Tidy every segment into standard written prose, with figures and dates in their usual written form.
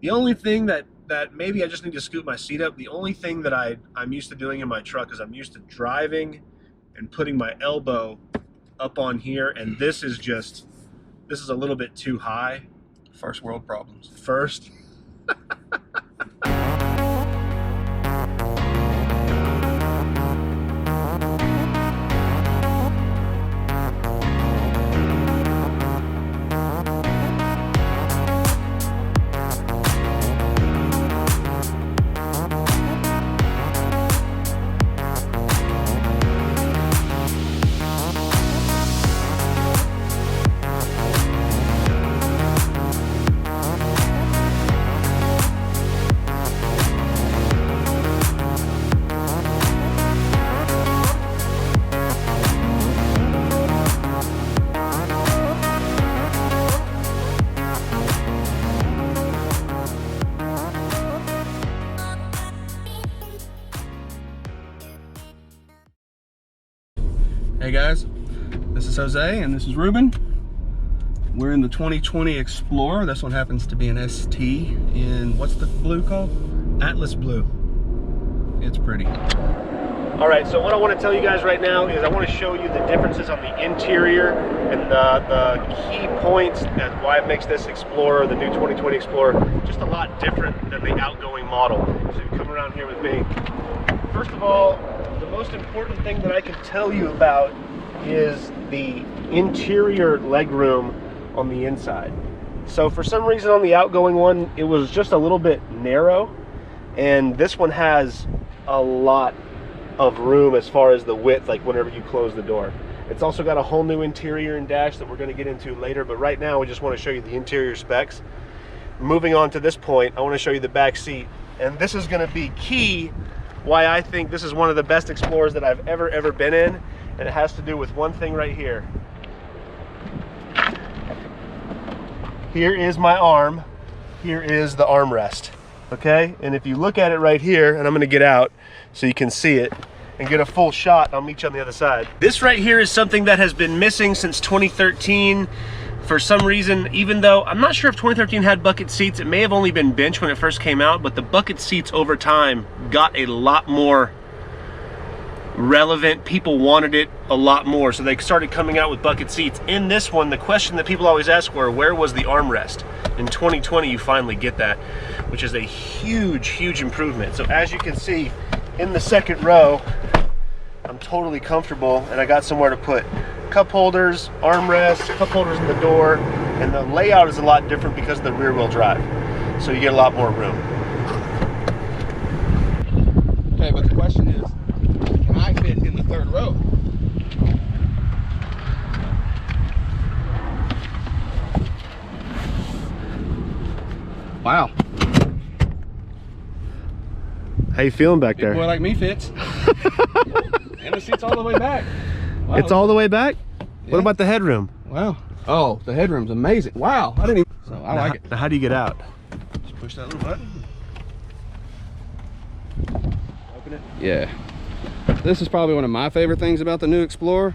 The only thing that maybe I just need to scoot my seat up. The only thing that I'm used to doing in my truck is I'm used to driving and putting my elbow up on here, and this is a little bit too high. First world problems. First. Hey guys, this is Jose and this is Reuben. We're in the 2020 Explorer. This one happens to be an ST in, what's the blue called? Atlas blue. It's pretty. All right, so what I want to tell you guys right now is I want to show you the differences on the interior and the key points and why it makes this Explorer, the new 2020 Explorer, just a lot different than the outgoing model. So you come around here with me. First of all, the most important thing that I can tell you about is the interior legroom on the inside. So for some reason on the outgoing one, it was just a little bit narrow, and this one has a lot of room as far as the width, like whenever you close the door. It's also got a whole new interior and dash that we're going to get into later, but right now we just want to show you the interior specs. Moving on to this point, I want to show you the back seat, and this is going to be key why I think this is one of the best Explorers that I've ever been in, and it has to do with one thing right here. Here is my arm, here is the armrest, okay? And if you look at it right here, and I'm gonna get out so you can see it and get a full shot, and I'll meet you on the other side. This right here is something that has been missing since 2013. For some reason, even though I'm not sure if 2013 had bucket seats, it may have only been bench when it first came out, but the bucket seats over time got a lot more relevant. People wanted it a lot more, so they started coming out with bucket seats. In this one, the question that people always ask were, where was the armrest? In 2020, you finally get that, which is a huge improvement. So as you can see, in the second row, I'm totally comfortable, and I got somewhere to put cup holders, armrests, cup holders in the door, and the layout is a lot different because of the rear wheel drive. So you get a lot more room. Okay, but the question is, can I fit in the third row? Wow. How you feeling back there? Big boy like me fits. And the seat's all the way back. Wow. It's all the way back? Yeah. What about the headroom? Wow. Oh, the headroom's amazing. Wow. I didn't even... So I like it. Now how do you get out? Just push that little button. Open it. Yeah. This is probably one of my favorite things about the new Explorer.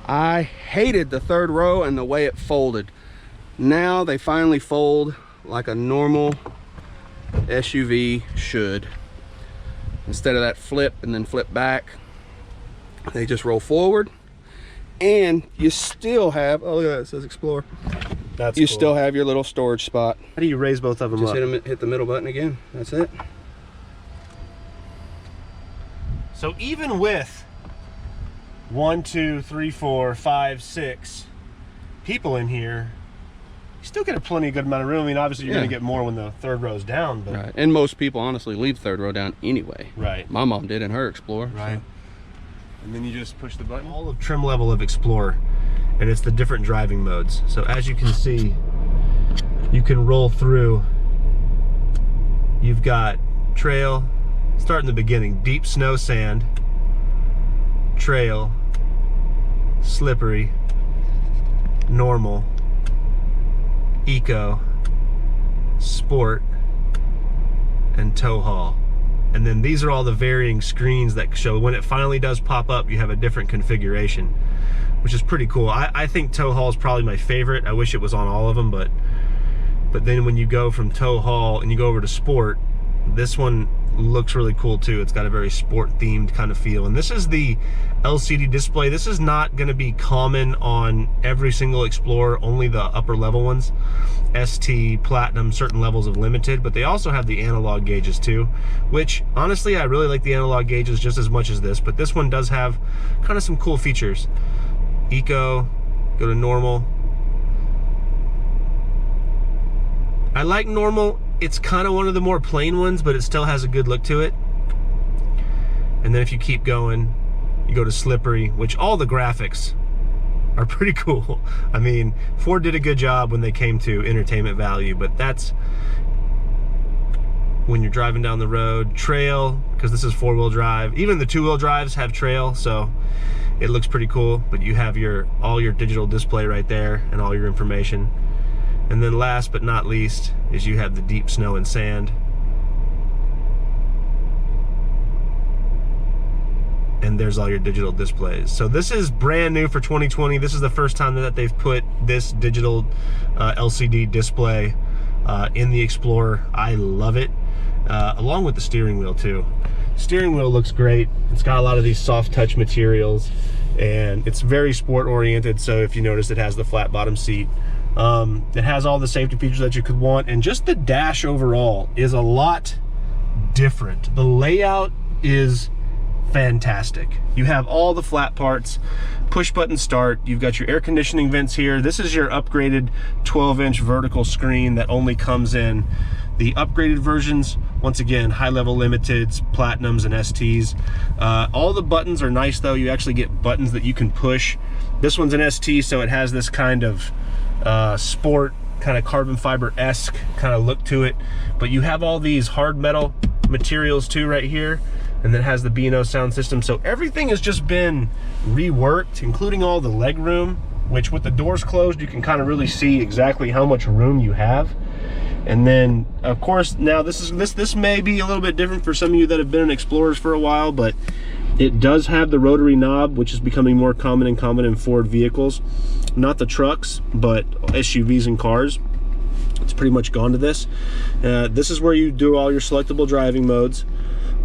I hated the third row and the way it folded. Now they finally fold like a normal SUV should. Instead of that flip and then flip back, they just roll forward, and you still have, oh look at that, it says Explorer. That's you cool. still have your little storage spot. How do you raise both of them Just up? hit the middle button again. That's it. So even with 1, 2, 3, 4, 5, 6 people in here, you still get a plenty good amount of room. I mean, obviously you're going to get more when the third row's down, but right. And most people honestly leave the third row down anyway. Right. My mom did in her Explorer. Right. So. And then you just push the button. All the trim level of Explorer, and it's the different driving modes. So as you can see, you can roll through. You've got trail, start in the beginning, deep snow, sand, trail, slippery, normal, eco, sport, and tow haul. And then these are all the varying screens that show when it finally does pop up, you have a different configuration, which is pretty cool. I think tow haul is probably my favorite. I wish it was on all of them, but But then when you go from tow haul and you go over to sport, this one looks really cool too. It's got a very sport themed kind of feel. And this is the LCD display. This is not going to be common on every single Explorer, only the upper level ones, ST, Platinum, certain levels of Limited, but they also have the analog gauges too, which honestly I really like the analog gauges just as much as this, but this one does have kind of some cool features. Eco, go to normal. I like normal. It's kind of one of the more plain ones, but it still has a good look to it. And then if you keep going, you go to slippery, which all the graphics are pretty cool. I mean, Ford did a good job when they came to entertainment value, but that's when you're driving down the road. Trail, because this is 4-wheel drive. Even the 2-wheel drives have trail, so it looks pretty cool, but you have all your digital display right there and all your information. And then last but not least is you have the deep snow and sand. And there's all your digital displays. So this is brand new for 2020. This is the first time that they've put this digital LCD display in the Explorer. I love it, along with the steering wheel too. Steering wheel looks great. It's got a lot of these soft touch materials, and it's very sport oriented. So if you notice, it has the flat bottom seat. It has all the safety features that you could want, and just the dash overall is a lot different. The layout is fantastic. You have all the flat parts, push button start, you've got your air conditioning vents here. This is your upgraded 12-inch vertical screen that only comes in the upgraded versions. Once again, high level limiteds, platinums, and STs. All the buttons are nice though. You actually get buttons that you can push. This one's an ST, so it has this kind of sport, kind of carbon fiber-esque kind of look to it. But you have all these hard metal materials too right here, and then has the B&O sound system. So everything has just been reworked, including all the leg room, which with the doors closed, you can kind of really see exactly how much room you have. And then of course, now this may be a little bit different for some of you that have been in Explorers for a while, but it does have the rotary knob, which is becoming more common in Ford vehicles. Not the trucks, but SUVs and cars. It's pretty much gone to this. This is where you do all your selectable driving modes: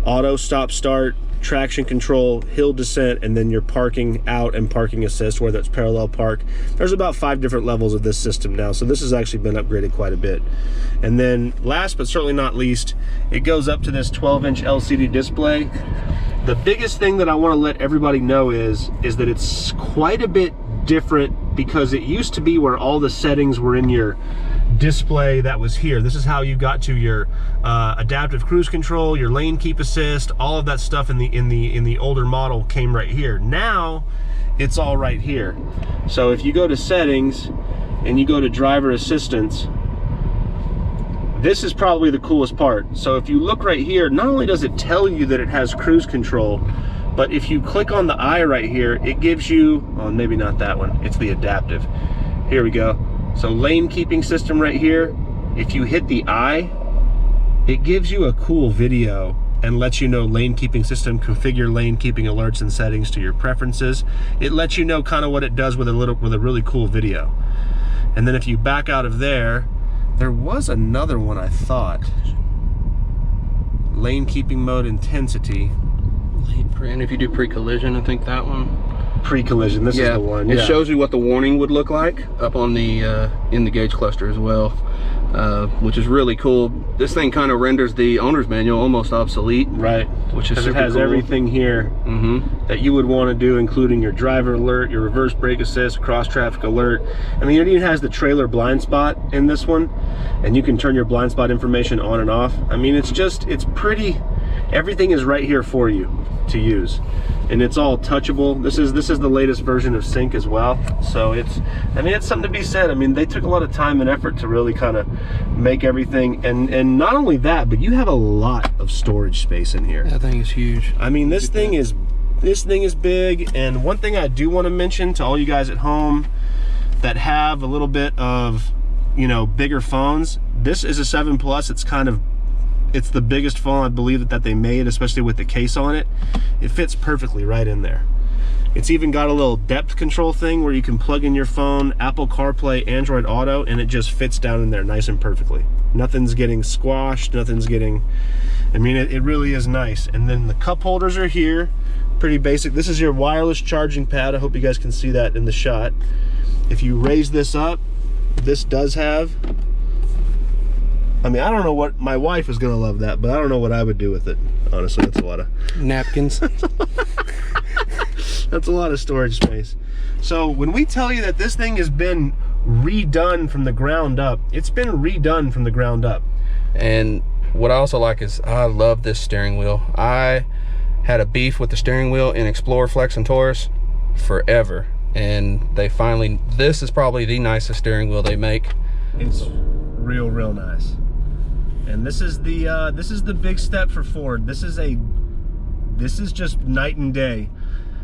auto, stop, start, traction control, hill descent, and then your parking out and parking assist, whether it's parallel park. There's about 5 different levels of this system now, so this has actually been upgraded quite a bit. And then last but certainly not least, it goes up to this 12-inch LCD display. The biggest thing that I want to let everybody know is that it's quite a bit different, because it used to be where all the settings were in your display that was here. This is how you got to your adaptive cruise control, your lane keep assist, all of that stuff in the older model came right here. Now it's all right here. So if you go to settings and you go to driver assistance, this is probably the coolest part. So if you look right here, not only does it tell you that it has cruise control, but if you click on the eye right here, it gives you, oh, maybe not that one, it's the adaptive. Here we go. So lane keeping system right here. If you hit the eye, it gives you a cool video and lets you know lane keeping system, configure lane keeping alerts and settings to your preferences. It lets you know kind of what it does with a really cool video. And then if you back out of there was another one I thought. Lane keeping mode intensity. And if you do pre-collision, I think that one. Pre-collision, this is the one. It shows you what the warning would look like up on the in the gauge cluster as well, which is really cool. This thing kind of renders the owner's manual almost obsolete. Right. Which is super it has cool. Everything here that you would want to do, including your driver alert, your reverse brake assist, cross traffic alert. I mean, it even has the trailer blind spot in this one, and you can turn your blind spot information on and off. I mean, it's pretty. Everything is right here for you to use, and it's all touchable. This is the latest version of Sync as well, so it's something to be said. I mean, they took a lot of time and effort to really kind of make everything, and not only that, but you have a lot of storage space in here. That thing is huge. I mean, this thing is big. And one thing I do want to mention to all you guys at home that have a little bit of, you know, bigger phones, this is a 7 Plus. It's the biggest phone I believe that they made, especially with the case on it. It fits perfectly right in there. It's even got a little depth control thing where you can plug in your phone, Apple CarPlay, Android Auto, and it just fits down in there nice and perfectly. Nothing's getting squashed, nothing's getting, I mean, it really is nice. And then the cup holders are here, pretty basic. This is your wireless charging pad. I hope you guys can see that in the shot. If you raise this up, this does have, I mean, I don't know what, my wife is gonna love that, but I don't know what I would do with it. Honestly, that's a lot of napkins. That's a lot of storage space. So when we tell you that this thing has been redone from the ground up, it's been redone from the ground up. And what I also like is I love this steering wheel. I had a beef with the steering wheel in Explorer, Flex, and Taurus forever. And they finally, this is probably the nicest steering wheel they make. It's real nice. And this is the big step for Ford. This is just night and day.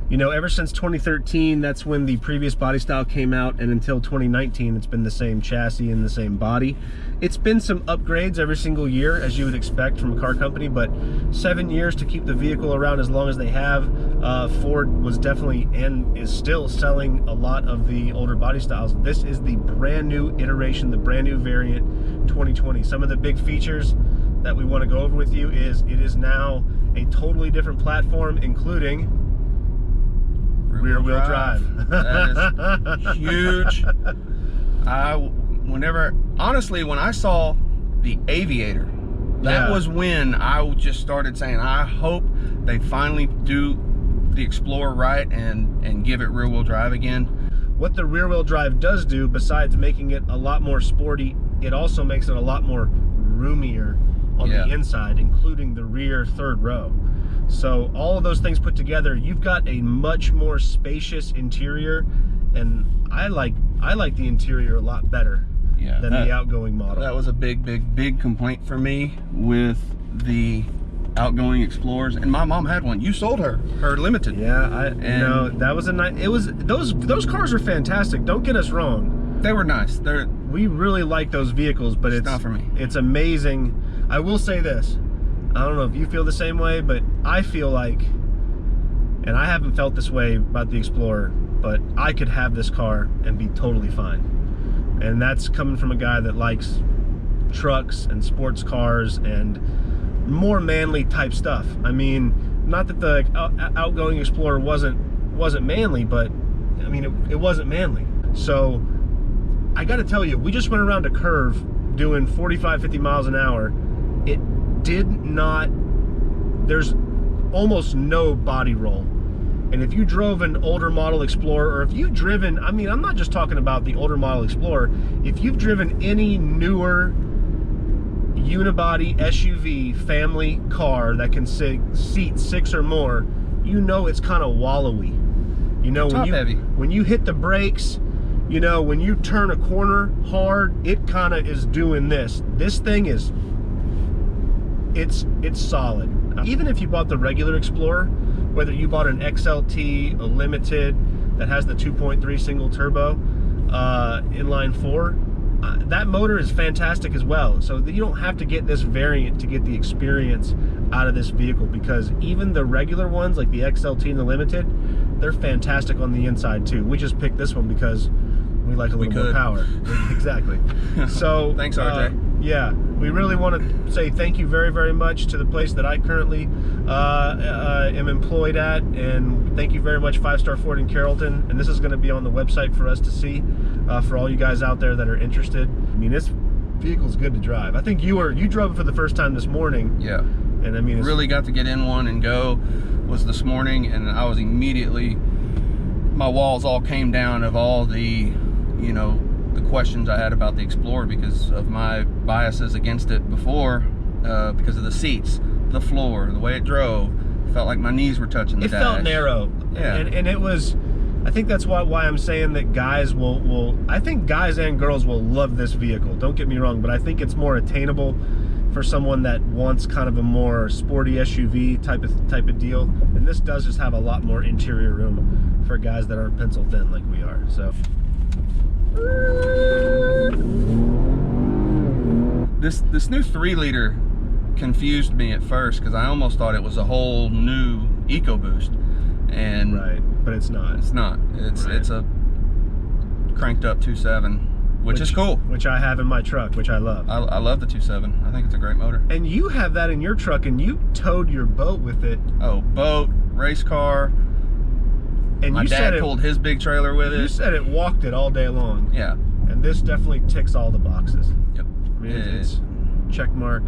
You know, ever since 2013, that's when the previous body style came out, and until 2019, it's been the same chassis and the same body. It's been some upgrades every single year, as you would expect from a car company, but 7 years to keep the vehicle around as long as they have. Ford was definitely, and is still, selling a lot of the older body styles. This is the brand new iteration, the brand new variant 2020. Some of the big features that we want to go over with you is it is now a totally different platform, including rear wheel drive. That is huge. Honestly, when I saw the Aviator, that was when I just started saying, I hope they finally do the Explorer right and give it rear wheel drive again. What the rear wheel drive does do, besides making it a lot more sporty, it also makes it a lot more roomier on the inside, including the rear third row. So all of those things put together, you've got a much more spacious interior, and I like the interior a lot better than the outgoing model. That was a big complaint for me with the outgoing Explorers, and my mom had one. You sold her Limited. Yeah, you know, that was a nice. It was those cars are fantastic. Don't get us wrong. They were nice. We really like those vehicles, but it's not for me. It's amazing. I will say this. I don't know if you feel the same way, but I feel like, and I haven't felt this way about the Explorer, but I could have this car and be totally fine. And that's coming from a guy that likes trucks and sports cars and more manly type stuff. I mean, not that the outgoing Explorer wasn't manly, but I mean, it wasn't manly. So I got to tell you, we just went around a curve doing 45, 50 miles an hour. It did not, there's almost no body roll. And if you drove an older model Explorer, or if you've driven, I mean, I'm not just talking about the older model Explorer, if you've driven any newer unibody SUV family car that can seat 6 or more, you know it's kind of wallowy. You know, when you hit the brakes, you know, when you turn a corner hard, it kind of is doing this. This thing is, it's solid. Even if you bought the regular Explorer, whether you bought an XLT, a Limited that has the 2.3 single turbo inline 4, that motor is fantastic as well. So you don't have to get this variant to get the experience out of this vehicle, because even the regular ones like the XLT and the Limited, they're fantastic on the inside too. We just picked this one because we like a little more power. Exactly. So thanks, RJ. Yeah, we really want to say thank you very much to the place that I currently am employed at, and thank you very much, 5-Star Ford in Carrollton. And this is going to be on the website for us to see for all you guys out there that are interested. I mean, this vehicle's good to drive. I think you drove it for the first time this morning. Yeah. And I mean, it's really got to get in one and go was this morning, and I was immediately, my walls all came down of all the, you know, the questions I had about the Explorer because of my biases against it before, because of the seats, the floor, the way it drove. It felt like my knees were touching the dash. It felt narrow. Yeah. And it was, I think that's why I'm saying that guys I think guys and girls will love this vehicle. Don't get me wrong, but I think it's more attainable for someone that wants kind of a more sporty SUV type of deal. And this does just have a lot more interior room for guys that aren't pencil thin like we are. So this new 3-liter confused me at first because I almost thought it was a whole new EcoBoost. and right, but it's not. It's not. It's right. It's a cranked up 2.7, which is cool. Which I have in my truck, which I love. I love the 2.7. I think it's a great motor. And you have that in your truck, and you towed your boat with it. Oh, boat, race car. And my you dad said pulled his big trailer with it. You said it walked it all day long. Yeah. And this definitely ticks all the boxes. Yep. I mean, it's check mark,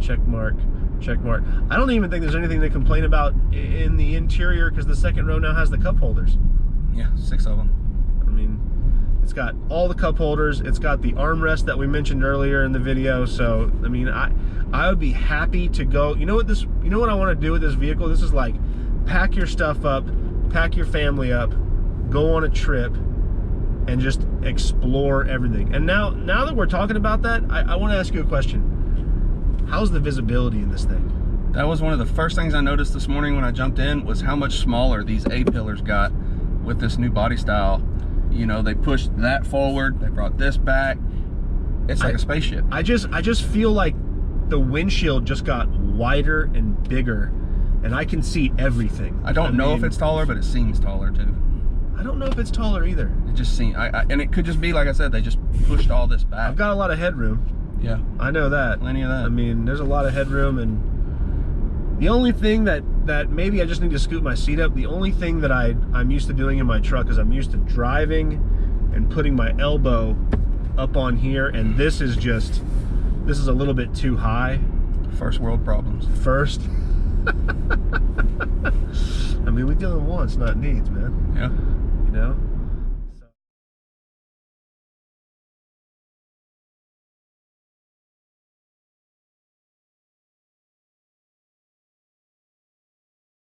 check mark, check mark. I don't even think there's anything to complain about in the interior, because the second row now has the cup holders. Yeah, 6 of them. I mean, it's got all the cup holders. It's got the armrest that we mentioned earlier in the video. So, I mean, I would be happy to go. You know what I want to do with this vehicle? This is like, pack your stuff up, pack your family up, go on a trip, and just explore everything. And now that we're talking about that, I want to ask you a question. How's the visibility in this thing? That was one of the first things I noticed this morning when I jumped in, was how much smaller these A-pillars got with this new body style. You know, they pushed that forward, they brought this back. It's like a spaceship. I just feel like the windshield just got wider and bigger, and I can see everything. I don't know if it's taller, but it seems taller too. I don't know if it's taller either. It just seems, and it could just be, like I said, they just pushed all this back. I've got a lot of headroom. Yeah. I know that. Plenty of that. I mean, there's a lot of headroom, and the only thing that maybe I just need to scoot my seat up, the only thing that I'm used to doing in my truck is I'm used to driving and putting my elbow up on here, and this is a little bit too high. First world problems. First. I mean, we deal in wants, not needs, man. Yeah. You know?